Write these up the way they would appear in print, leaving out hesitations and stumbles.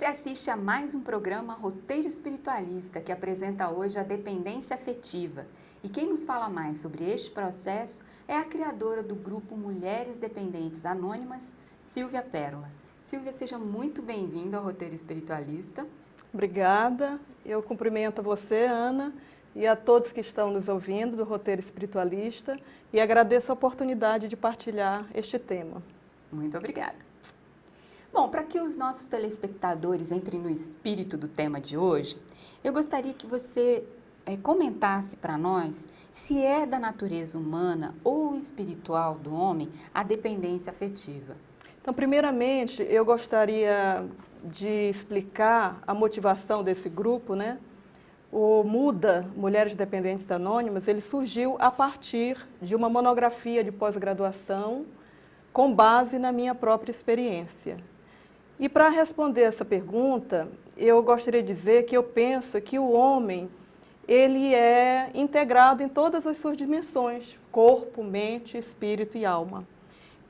Você assiste a mais um programa Roteiro Espiritualista, que apresenta hoje a dependência afetiva. E quem nos fala mais sobre este processo é a criadora do grupo Mulheres Dependentes Anônimas, Silvia Pérola. Silvia, seja muito bem-vinda ao Roteiro Espiritualista. Obrigada. Eu cumprimento você, Ana, e a todos que estão nos ouvindo do Roteiro Espiritualista e agradeço a oportunidade de partilhar este tema. Muito obrigada. Bom, para que os nossos telespectadores entrem no espírito do tema de hoje, eu gostaria que você comentasse para nós se é da natureza humana ou espiritual do homem a dependência afetiva. Então, primeiramente, eu gostaria de explicar a motivação desse grupo, né? O MUDA, Mulheres Dependentes Anônimas, ele surgiu a partir de uma monografia de pós-graduação com base na minha própria experiência. E para responder essa pergunta, eu gostaria de dizer que eu penso que o homem, ele é integrado em todas as suas dimensões, corpo, mente, espírito e alma.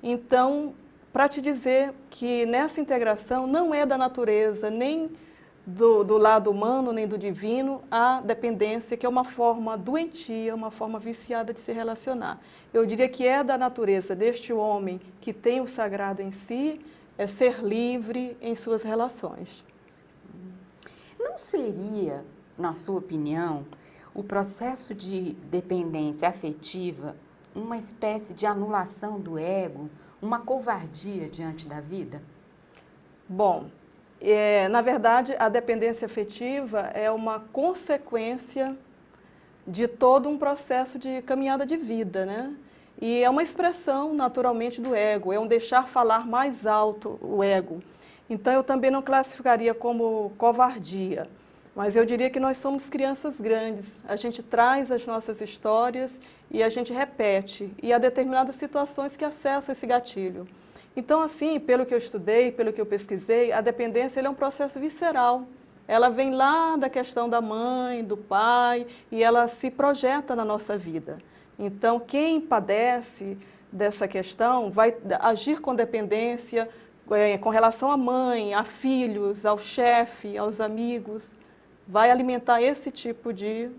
Então, para te dizer que nessa integração não é da natureza, nem do lado humano, nem do divino, a dependência, que é uma forma doentia, uma forma viciada de se relacionar. Eu diria que é da natureza deste homem que tem o sagrado em si, é ser livre em suas relações. Não seria, na sua opinião, o processo de dependência afetiva uma espécie de anulação do ego, uma covardia diante da vida? Bom, na verdade, a dependência afetiva é uma consequência de todo um processo de caminhada de vida, né? E é uma expressão, naturalmente, do ego, é um deixar falar mais alto o ego. Então, eu também não classificaria como covardia, mas eu diria que nós somos crianças grandes. A gente traz as nossas histórias e a gente repete, e há determinadas situações que acessam esse gatilho. Então, assim, pelo que eu estudei, pelo que eu pesquisei, a dependência é um processo visceral. Ela vem lá da questão da mãe, do pai, e ela se projeta na nossa vida. Então, quem padece dessa questão vai agir com dependência com relação à mãe, a filhos, ao chefe, aos amigos, vai alimentar esse tipo de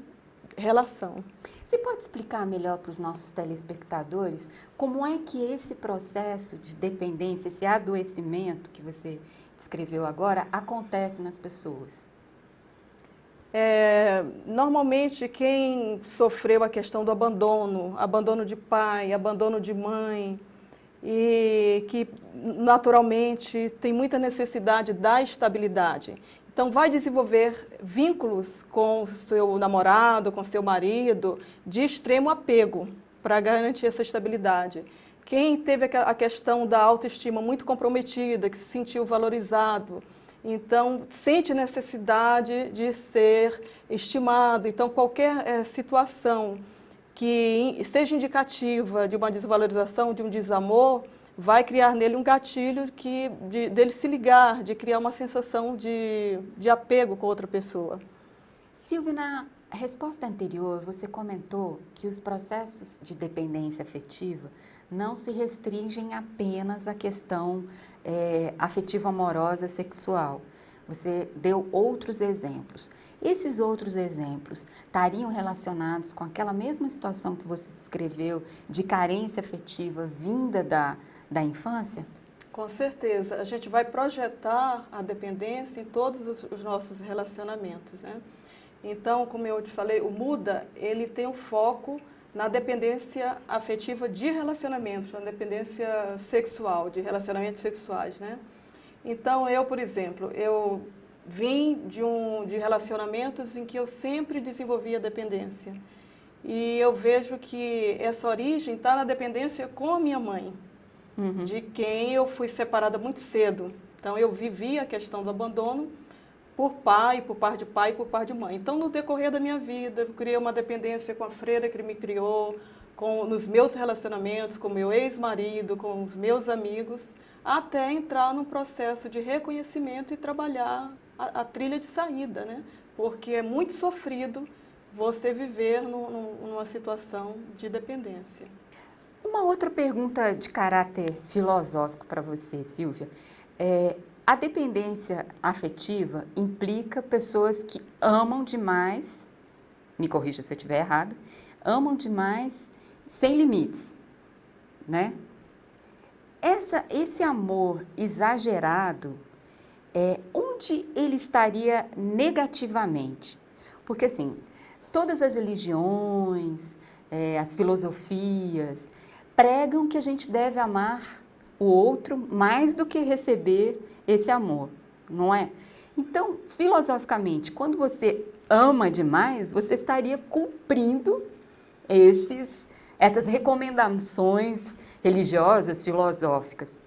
relação. Você pode explicar melhor para os nossos telespectadores como é que esse processo de dependência, esse adoecimento que você descreveu agora, acontece nas pessoas? Normalmente, quem sofreu a questão do abandono de pai, abandono de mãe, e que naturalmente tem muita necessidade da estabilidade. Então, vai desenvolver vínculos com o seu namorado, com o seu marido, de extremo apego para garantir essa estabilidade. Quem teve a questão da autoestima muito comprometida, que se sentiu valorizado, então sente necessidade de ser estimado. Então, qualquer situação que seja indicativa de uma desvalorização, de um desamor, vai criar nele um gatilho dele se ligar, de criar uma sensação de apego com outra pessoa. Silvia, na resposta anterior, você comentou que os processos de dependência afetiva não se restringem apenas à questão afetiva amorosa sexual. Você deu outros exemplos. Esses outros exemplos estariam relacionados com aquela mesma situação que você descreveu de carência afetiva vinda da infância? Com certeza. A gente vai projetar a dependência em todos os nossos relacionamentos, né? Então, como eu te falei, o MUDA, ele tem um foco na dependência afetiva de relacionamentos, na dependência sexual, de relacionamentos sexuais, né? Então, por exemplo, eu vim de relacionamentos em que eu sempre desenvolvia dependência. E eu vejo que essa origem está na dependência com a minha mãe, de quem eu fui separada muito cedo. Então, eu vivi a questão do abandono por pai, por par de pai e por par de mãe. Então, no decorrer da minha vida, eu criei uma dependência com a freira que me criou, nos meus relacionamentos, com meu ex-marido, com os meus amigos, até entrar num processo de reconhecimento e trabalhar a trilha de saída, né? Porque é muito sofrido você viver numa situação de dependência. Uma outra pergunta de caráter filosófico para você, Silvia. A dependência afetiva implica pessoas que amam demais, me corrija se eu estiver errada, amam demais sem limites, né? Esse amor exagerado, onde ele estaria negativamente? Porque, assim, todas as religiões, as filosofias, pregam que a gente deve amar o outro mais do que receber esse amor, não é? Então, filosoficamente, quando você ama demais, você estaria cumprindo essas recomendações religiosas, filosóficas.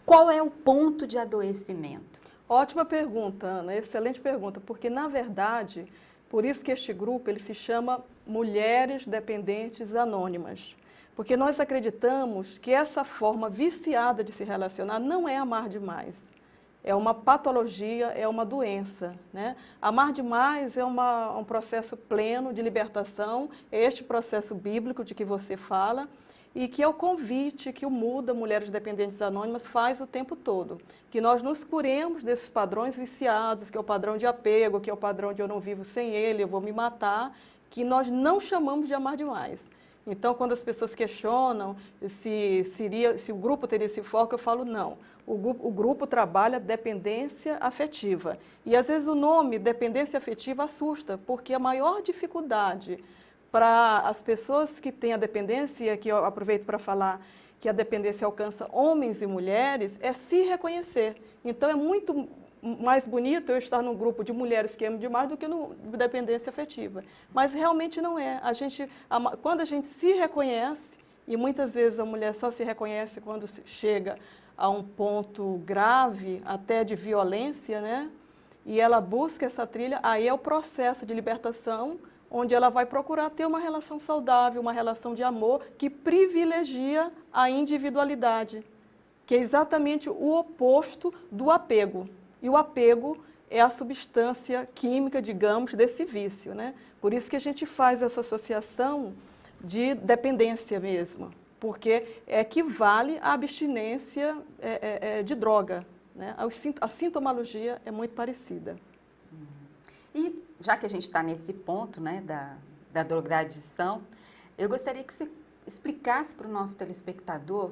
Qual é o ponto de adoecimento? Ótima pergunta, Ana, excelente pergunta, porque na verdade, por isso que este grupo ele se chama Mulheres Dependentes Anônimas, porque nós acreditamos que essa forma viciada de se relacionar não é amar demais. É uma patologia, é uma doença, né? Amar demais é um processo pleno de libertação, é este processo bíblico de que você fala, e que é o convite que o MUDA, Mulheres Dependentes Anônimas, faz o tempo todo. Que nós nos curemos desses padrões viciados, que é o padrão de apego, que é o padrão de eu não vivo sem ele, eu vou me matar, que nós não chamamos de amar demais. Então, quando as pessoas questionam se o grupo teria esse foco, eu falo não. O grupo trabalha dependência afetiva. E, às vezes, o nome dependência afetiva assusta, porque a maior dificuldade para as pessoas que têm a dependência, e aqui eu aproveito para falar que a dependência alcança homens e mulheres, é se reconhecer. Então, é muito mais bonito eu estar num grupo de mulheres que amam demais do que no dependência afetiva. Mas realmente não é. Quando a gente se reconhece, e muitas vezes a mulher só se reconhece quando chega a um ponto grave, até de violência, né? E ela busca essa trilha, aí é o processo de libertação, onde ela vai procurar ter uma relação saudável, uma relação de amor que privilegia a individualidade, que é exatamente o oposto do apego. E o apego é a substância química, digamos, desse vício, né? Por isso que a gente faz essa associação de dependência mesmo, porque equivale à abstinência de droga, né? A sintomologia é muito parecida. E já que a gente está nesse ponto, né, da drogadição, eu gostaria que você explicasse para o nosso telespectador,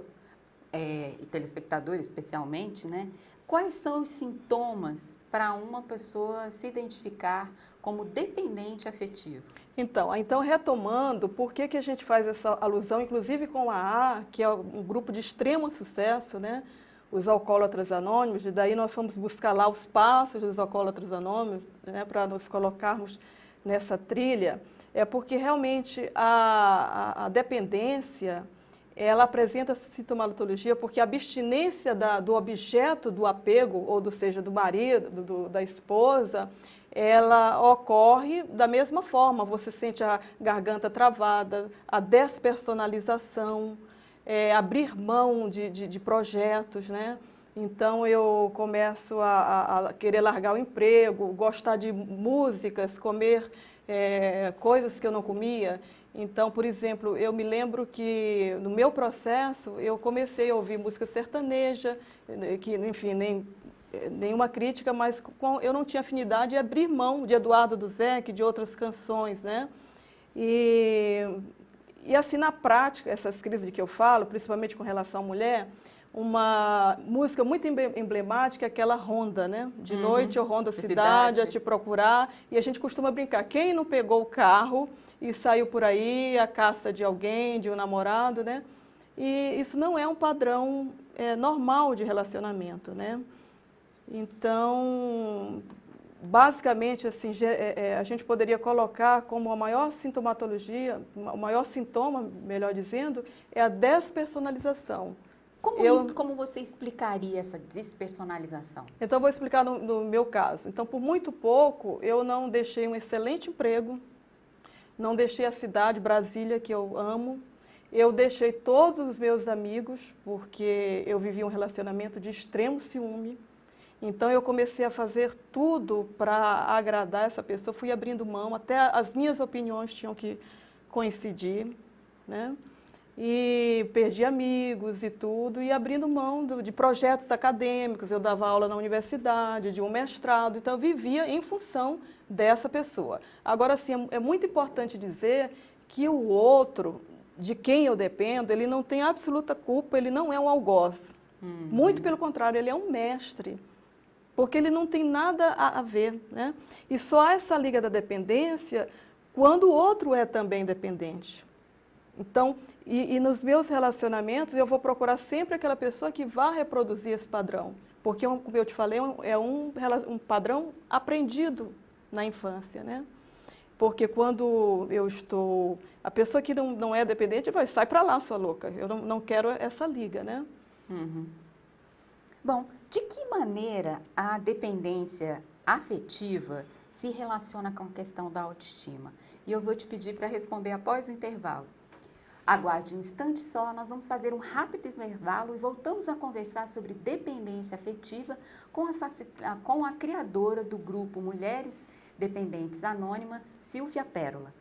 e telespectador especialmente, né, quais são os sintomas para uma pessoa se identificar como dependente afetivo? Então retomando, por que a gente faz essa alusão, inclusive com a AA, que é um grupo de extremo sucesso, né? Os alcoólatras anônimos, e daí nós fomos buscar lá os passos dos alcoólatras anônimos, né, para nos colocarmos nessa trilha, é porque realmente a dependência, ela apresenta sintomatologia porque a abstinência do objeto do apego, ou seja, do marido, da esposa, ela ocorre da mesma forma. Você sente a garganta travada, a despersonalização, abrir mão de projetos, né? Então, eu começo a querer largar o emprego, gostar de músicas, comer coisas que eu não comia. Então, por exemplo, eu me lembro que no meu processo eu comecei a ouvir música sertaneja, que, enfim, nenhuma crítica, mas eu não tinha afinidade e abrir mão de Eduardo Duzec, de outras canções, né? E assim, na prática, essas crises de que eu falo, principalmente com relação à mulher, uma música muito emblemática é aquela Ronda, né? De noite eu rondo a cidade a te procurar, e a gente costuma brincar, quem não pegou o carro e saiu por aí à caça de alguém, de um namorado, né? E isso não é um padrão normal de relacionamento, né? Então, basicamente, assim, a gente poderia colocar como a maior sintomatologia, o maior sintoma, melhor dizendo, é a despersonalização. Como você explicaria essa despersonalização? Então, vou explicar no meu caso. Então, por muito pouco, eu não deixei um excelente emprego, não deixei a cidade, Brasília, que eu amo. Eu deixei todos os meus amigos, porque eu vivia um relacionamento de extremo ciúme. Então, eu comecei a fazer tudo para agradar essa pessoa. Fui abrindo mão, até as minhas opiniões tinham que coincidir, né? e perdi amigos e tudo, e abrindo mão de projetos acadêmicos. Eu dava aula na universidade, de um mestrado, então eu vivia em função dessa pessoa. Agora, sim, é muito importante dizer que o outro, de quem eu dependo, ele não tem absoluta culpa, ele não é um algoz. Muito pelo contrário, ele é um mestre, porque ele não tem nada a ver, né? E só há essa liga da dependência quando o outro é também dependente. Então, e nos meus relacionamentos, eu vou procurar sempre aquela pessoa que vá reproduzir esse padrão. Porque, como eu te falei, é um padrão aprendido na infância, né? Porque quando eu estou... A pessoa que não é dependente vai, sai para lá, sua louca. Eu não quero essa liga, né? Uhum. Bom, de que maneira a dependência afetiva se relaciona com a questão da autoestima? E eu vou te pedir para responder após o intervalo. Aguarde um instante só, nós vamos fazer um rápido intervalo e voltamos a conversar sobre dependência afetiva com a criadora do grupo Mulheres Dependentes Anônima, Silvia Pérola.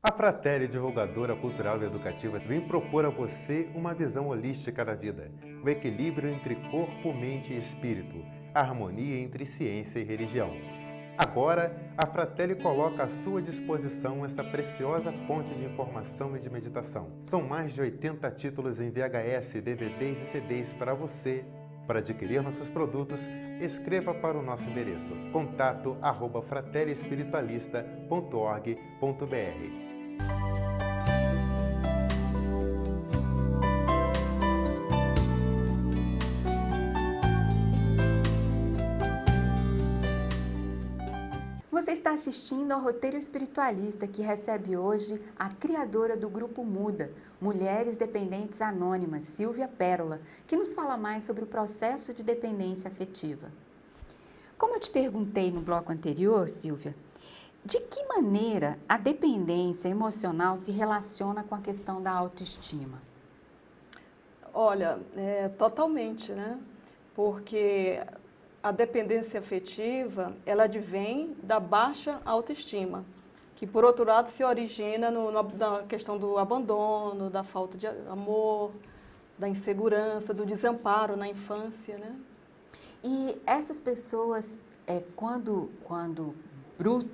A Fratelli, divulgadora cultural e educativa, vem propor a você uma visão holística da vida, o equilíbrio entre corpo, mente e espírito, a harmonia entre ciência e religião. Agora, a Fratelli coloca à sua disposição essa preciosa fonte de informação e de meditação. São mais de 80 títulos em VHS, DVDs e CDs para você. Para adquirir nossos produtos, escreva para o nosso endereço contato@fratelliespiritualista.org.br. Você está assistindo ao Roteiro Espiritualista, que recebe hoje a criadora do Grupo Muda, Mulheres Dependentes Anônimas, Silvia Pérola, que nos fala mais sobre o processo de dependência afetiva. Como eu te perguntei no bloco anterior, Silvia, de que maneira a dependência emocional se relaciona com a questão da autoestima? Olha, totalmente, né? Porque a dependência afetiva, ela advém da baixa autoestima, que, por outro lado, se origina na questão do abandono, da falta de amor, da insegurança, do desamparo na infância, né? E essas pessoas, quando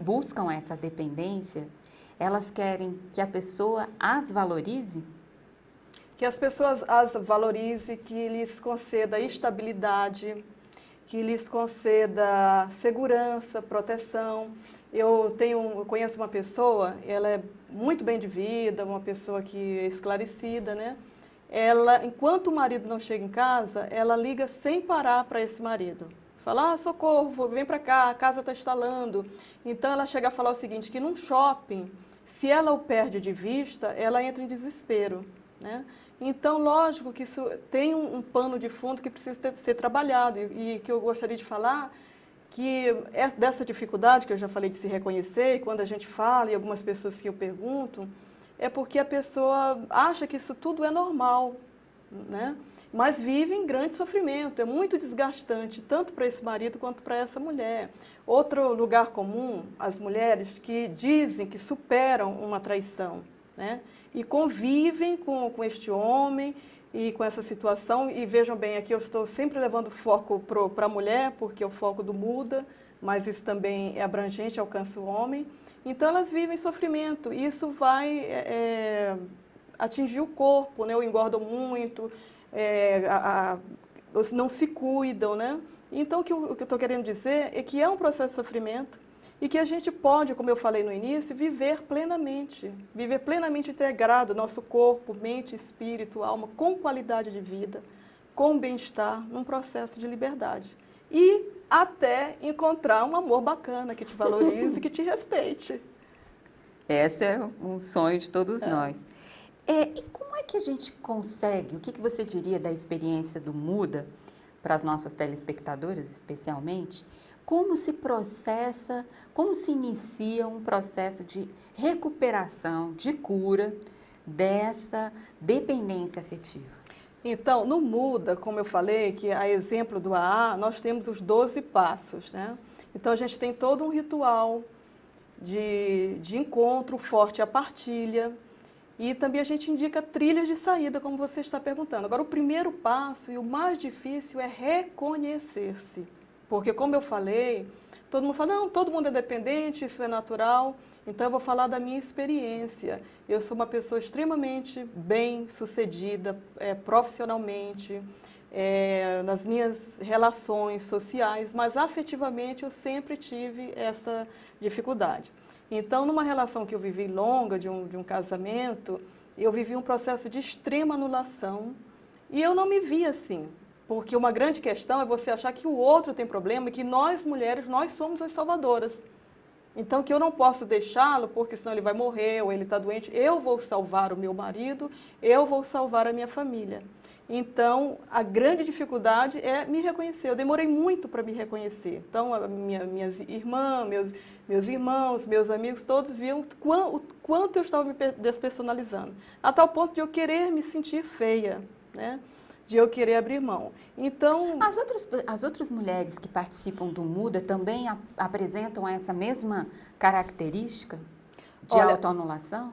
buscam essa dependência, elas querem que a pessoa as valorize? Que as pessoas as valorize, que lhes conceda estabilidade, que lhes conceda segurança, proteção. Eu conheço uma pessoa, ela é muito bem de vida, uma pessoa que é esclarecida, né? Ela, enquanto o marido não chega em casa, ela liga sem parar para esse marido. Fala, socorro, vem para cá, a casa está instalando. Então, ela chega a falar o seguinte, que num shopping, se ela o perde de vista, ela entra em desespero, né? Então, lógico que isso tem um pano de fundo que precisa ser trabalhado e que eu gostaria de falar que dessa dificuldade que eu já falei de se reconhecer, e quando a gente fala, e algumas pessoas que eu pergunto, é porque a pessoa acha que isso tudo é normal, né? Mas vive em grande sofrimento, é muito desgastante, tanto para esse marido quanto para essa mulher. Outro lugar comum, as mulheres que dizem que superam uma traição, né? E convivem com este homem e com essa situação. E vejam bem, aqui eu estou sempre levando foco para a mulher, porque o foco do muda, mas isso também é abrangente, alcança o homem. Então, elas vivem sofrimento e isso vai atingir o corpo, né? Ou engordam muito, não se cuidam, né? Então, o que eu estou querendo dizer é que é um processo de sofrimento e que a gente pode, como eu falei no início, viver plenamente integrado, nosso corpo, mente, espírito, alma, com qualidade de vida, com bem-estar, num processo de liberdade. E até encontrar um amor bacana, que te valorize, que te respeite. Esse é um sonho de todos nós. E como é que a gente consegue, o que você diria da experiência do Muda, para as nossas telespectadoras especialmente, como se processa, como se inicia um processo de recuperação, de cura dessa dependência afetiva? Então, no Muda, como eu falei, que a exemplo do AA, nós temos os 12 passos, né? Então, a gente tem todo um ritual de encontro forte à partilha e também a gente indica trilhas de saída, como você está perguntando. Agora, o primeiro passo e o mais difícil é reconhecer-se, porque, como eu falei, todo mundo fala, não, todo mundo é dependente, isso é natural. Então, eu vou falar da minha experiência. Eu sou uma pessoa extremamente bem-sucedida profissionalmente, nas minhas relações sociais, mas afetivamente eu sempre tive essa dificuldade. Então, numa relação que eu vivi longa, de um casamento, eu vivi um processo de extrema anulação e eu não me via assim. Porque uma grande questão é você achar que o outro tem problema e que nós, mulheres, nós somos as salvadoras. Então, que eu não posso deixá-lo, porque senão ele vai morrer ou ele está doente. Eu vou salvar o meu marido, eu vou salvar a minha família. Então, a grande dificuldade é me reconhecer. Eu demorei muito para me reconhecer. Então, minhas irmãs, meus irmãos, meus amigos, todos viam o quanto eu estava me despersonalizando. A tal ponto de eu querer me sentir feia, né? De eu querer abrir mão. Então, As outras mulheres que participam do Muda também apresentam essa mesma característica de autoanulação?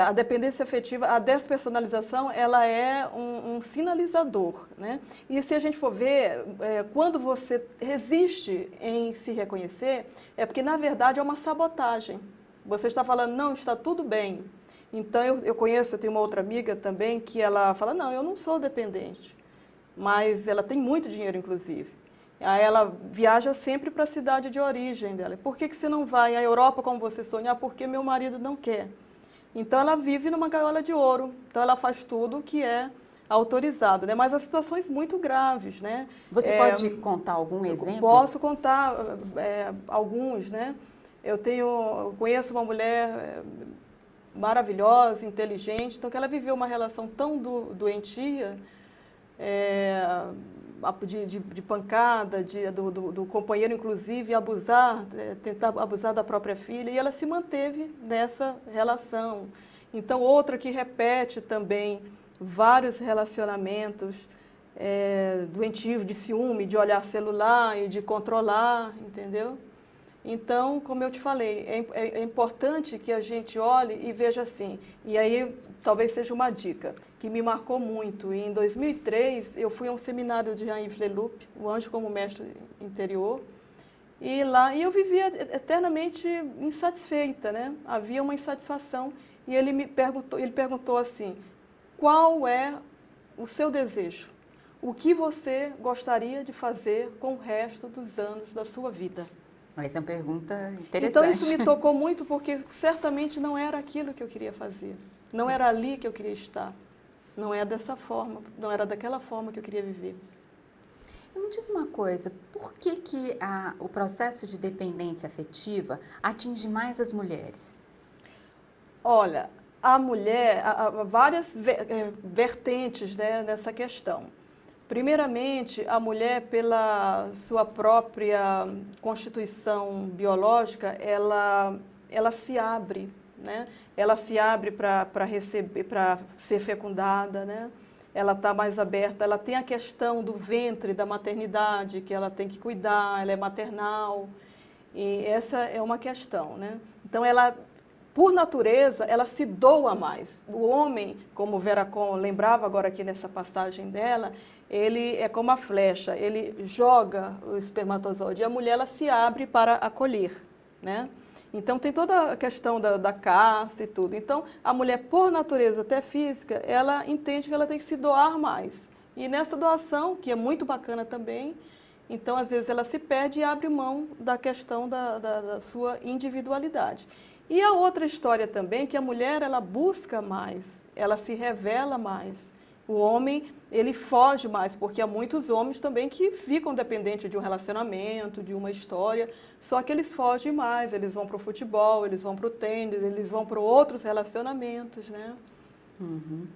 A dependência afetiva, a despersonalização, ela é um sinalizador, né? E se a gente for ver, quando você resiste em se reconhecer, é porque, na verdade, é uma sabotagem. Você está falando, não, está tudo bem. Então, eu tenho uma outra amiga também, que ela fala, não, eu não sou dependente, mas ela tem muito dinheiro, inclusive. Aí ela viaja sempre para a cidade de origem dela. Por que você não vai à Europa como você sonhar? Porque meu marido não quer. Então, ela vive numa gaiola de ouro. Então, ela faz tudo o que é autorizado, né? Mas há situações muito graves, né? Você pode contar algum exemplo? Posso contar alguns, né? Eu conheço uma mulher maravilhosa, inteligente, então que ela viveu uma relação tão doentia, de pancada, do companheiro, inclusive, tentar abusar da própria filha, e ela se manteve nessa relação. Então, outra que repete também vários relacionamentos doentios, de ciúme, de olhar celular e de controlar, entendeu? Então, como eu te falei, é importante que a gente olhe e veja assim, e aí talvez seja uma dica que me marcou muito. E em 2003, eu fui a um seminário de Jean-Yves Leloup, o Anjo como Mestre Interior, e lá eu vivia eternamente insatisfeita, né? Havia uma insatisfação, e ele perguntou assim, qual é o seu desejo? O que você gostaria de fazer com o resto dos anos da sua vida? Essa é uma pergunta interessante. Então, isso me tocou muito, porque certamente não era aquilo que eu queria fazer. Não era ali que eu queria estar. Não é dessa forma, não era daquela forma que eu queria viver. Me diz uma coisa, por que o processo de dependência afetiva atinge mais as mulheres? Olha, a mulher, há várias vertentes, né, nessa questão. Primeiramente, a mulher, pela sua própria constituição biológica, ela se abre, né? Ela se abre para receber, para ser fecundada, né? Ela está mais aberta, ela tem a questão do ventre, da maternidade, que ela tem que cuidar, ela é maternal, e essa é uma questão, né? Então, ela, por natureza, ela se doa mais. O homem, como Vera Kohn lembrava agora aqui nessa passagem dela, ele é como a flecha, ele joga o espermatozoide e a mulher ela se abre para acolher, né? Então, tem toda a questão da caça e tudo. Então, a mulher, por natureza até física, ela entende que ela tem que se doar mais. E nessa doação, que é muito bacana também, então, às vezes, ela se perde e abre mão da questão da sua individualidade. E a outra história também, que a mulher, ela busca mais, ela se revela mais. O homem, ele foge mais, porque há muitos homens também que ficam dependentes de um relacionamento, de uma história, só que eles fogem mais, eles vão para o futebol, eles vão para o tênis, eles vão para outros relacionamentos, né? Uhum.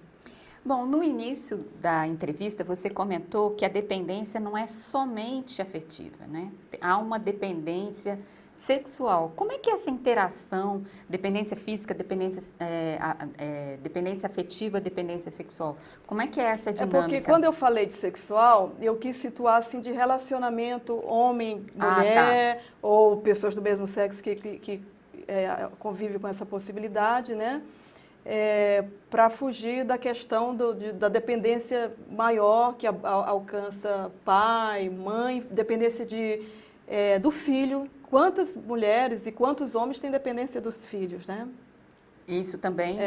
Bom, no início da entrevista você comentou que a dependência não é somente afetiva, né? Há uma dependência sexual. Como é que é essa interação, dependência física, dependência afetiva, dependência sexual? Como é que é essa dinâmica? É porque quando eu falei de sexual, eu quis situar assim de relacionamento homem-mulher, ou pessoas do mesmo sexo que convivem com essa possibilidade, né? Para fugir da questão da dependência maior que alcança pai, mãe, dependência do filho. Quantas mulheres e quantos homens têm dependência dos filhos, né? Isso também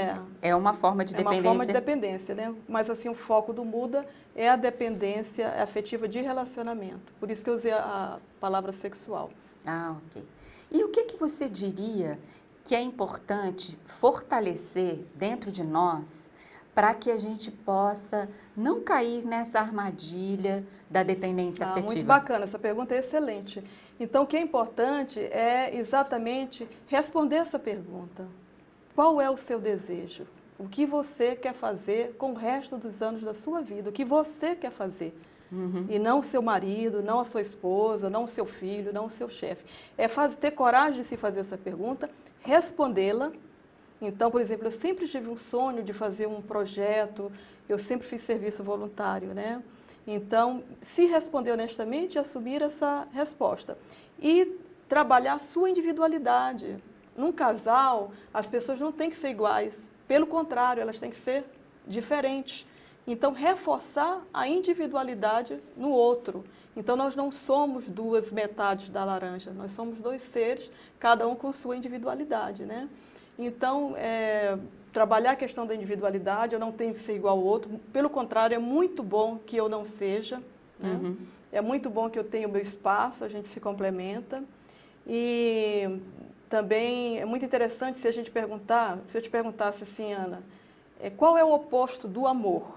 é uma forma de dependência. É uma forma de dependência, né? Mas assim, o foco do Muda é a dependência afetiva de relacionamento. Por isso que eu usei a palavra sexual. Ah, ok. E o que você diria que é importante fortalecer dentro de nós para que a gente possa não cair nessa armadilha da dependência afetiva? Muito bacana, essa pergunta é excelente. Então, o que é importante é exatamente responder essa pergunta. Qual é o seu desejo? O que você quer fazer com o resto dos anos da sua vida? O que você quer fazer? E não o seu marido, não a sua esposa, não o seu filho, não o seu chefe. Ter coragem de se fazer essa pergunta, respondê-la. Então, por exemplo, eu sempre tive um sonho de fazer um projeto, eu sempre fiz serviço voluntário, né? Então, se responder honestamente, assumir essa resposta. E trabalhar a sua individualidade. Num casal, as pessoas não têm que ser iguais. Pelo contrário, elas têm que ser diferentes. Então, reforçar a individualidade no outro. Então, nós não somos duas metades da laranja, nós somos dois seres, cada um com sua individualidade, né? Então, trabalhar a questão da individualidade, eu não tenho que ser igual ao outro, pelo contrário, é muito bom que eu não seja, né? É muito bom que eu tenha o meu espaço, a gente se complementa. E também é muito interessante se eu te perguntasse assim, Ana, qual é o oposto do amor?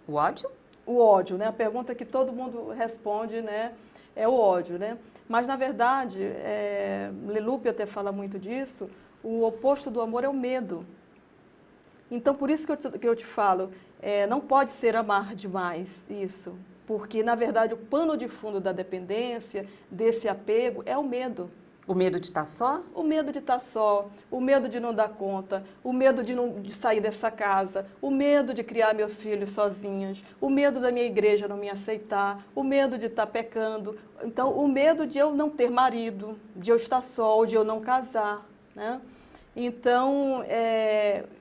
O ódio? O ódio, né? A pergunta que todo mundo responde, né, é o ódio, né? Mas, na verdade, Leloup até fala muito disso, o oposto do amor é o medo. Então, por isso que eu te falo, não pode ser amar demais isso, porque, na verdade, o pano de fundo da dependência, desse apego, é o medo. O medo de estar só? O medo de estar só, o medo de não dar conta, o medo de sair dessa casa, o medo de criar meus filhos sozinhos, o medo da minha igreja não me aceitar, o medo de estar pecando. Então, o medo de eu não ter marido, de eu estar só, ou de eu não casar, né? Então,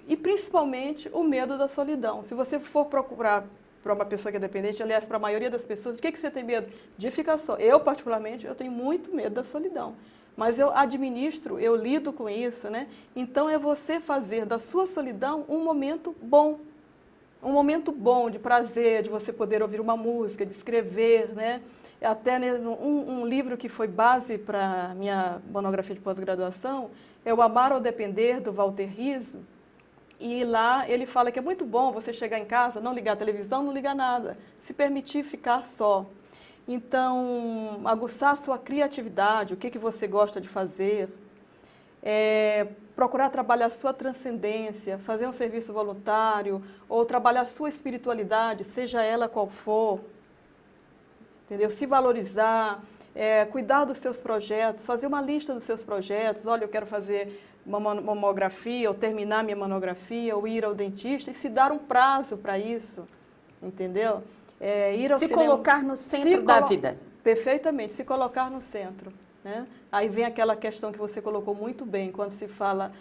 e principalmente o medo da solidão. Se você for procurar para uma pessoa que é dependente, aliás, para a maioria das pessoas, o que você tem medo? De ficar só. Eu, particularmente, eu tenho muito medo da solidão. Mas eu administro, eu lido com isso, né? Então, é você fazer da sua solidão um momento bom de prazer, de você poder ouvir uma música, de escrever, né? Até um livro que foi base para a minha monografia de pós-graduação é o Amar ou Depender, do Walter Rizzo. E lá ele fala que é muito bom você chegar em casa, não ligar a televisão, não ligar nada, se permitir ficar só. Então, aguçar a sua criatividade, o que você gosta de fazer, procurar trabalhar a sua transcendência, fazer um serviço voluntário, ou trabalhar a sua espiritualidade, seja ela qual for, entendeu? Se valorizar, cuidar dos seus projetos, fazer uma lista dos seus projetos. Olha, eu quero fazer uma mamografia, ou terminar minha monografia, ou ir ao dentista, e se dar um prazo para isso, entendeu? Ir ao cinema, colocar no centro da vida. Perfeitamente, se colocar no centro, né? Aí vem aquela questão que você colocou muito bem, quando se fala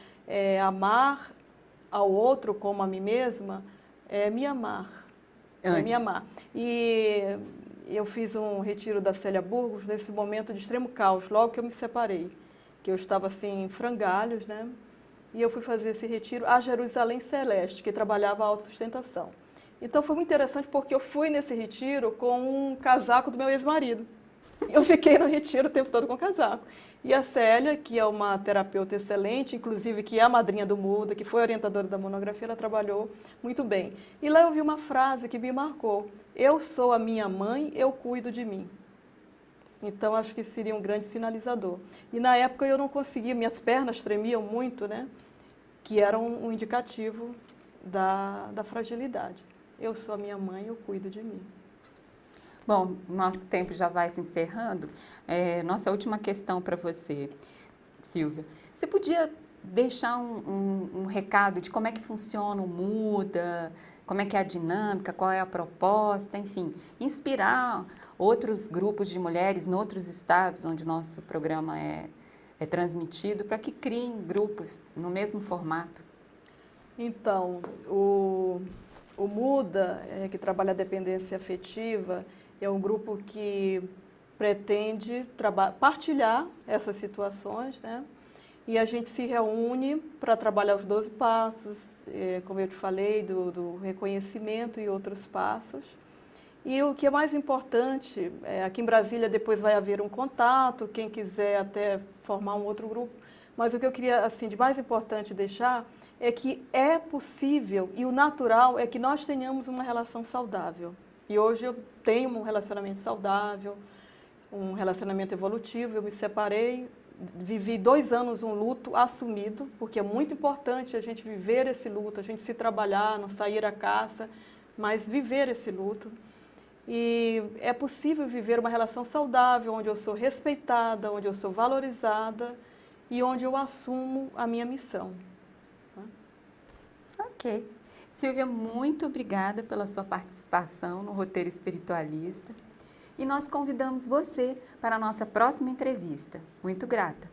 amar ao outro como a mim mesma, me amar. Antes. Me amar. E eu fiz um retiro da Célia Burgos nesse momento de extremo caos, logo que eu me separei, que eu estava assim em frangalhos, né? E eu fui fazer esse retiro a Jerusalém Celeste, que trabalhava a autossustentação. Então foi muito interessante porque eu fui nesse retiro com um casaco do meu ex-marido. Eu fiquei no retiro o tempo todo com o casaco. E a Célia, que é uma terapeuta excelente, inclusive que é a madrinha do Muda, que foi orientadora da monografia, ela trabalhou muito bem. E lá eu vi uma frase que me marcou: eu sou a minha mãe, eu cuido de mim. Então acho que seria um grande sinalizador. E na época eu não conseguia, minhas pernas tremiam muito, né? Que era um indicativo da fragilidade. Eu sou a minha mãe, eu cuido de mim. Bom, nosso tempo já vai se encerrando. Nossa última questão para você, Silvia. Você podia deixar um recado de como é que funciona o Muda, como é que é a dinâmica, qual é a proposta, enfim, inspirar outros grupos de mulheres em outros estados onde o nosso programa é transmitido, para que criem grupos no mesmo formato. Então, o Muda, que trabalha a dependência afetiva, é um grupo que pretende partilhar essas situações, né? E a gente se reúne para trabalhar os 12 passos, como eu te falei, do reconhecimento e outros passos. E o que é mais importante, aqui em Brasília depois vai haver um contato, quem quiser até formar um outro grupo, mas o que eu queria, assim, de mais importante deixar é que é possível e o natural é que nós tenhamos uma relação saudável. E hoje eu tenho um relacionamento saudável, um relacionamento evolutivo, eu me separei, vivi 2 anos um luto assumido, porque é muito importante a gente viver esse luto, a gente se trabalhar, não sair à caça, mas viver esse luto. E é possível viver uma relação saudável, onde eu sou respeitada, onde eu sou valorizada e onde eu assumo a minha missão. Ok. Silvia, muito obrigada pela sua participação no Roteiro Espiritualista. E nós convidamos você para a nossa próxima entrevista. Muito grata.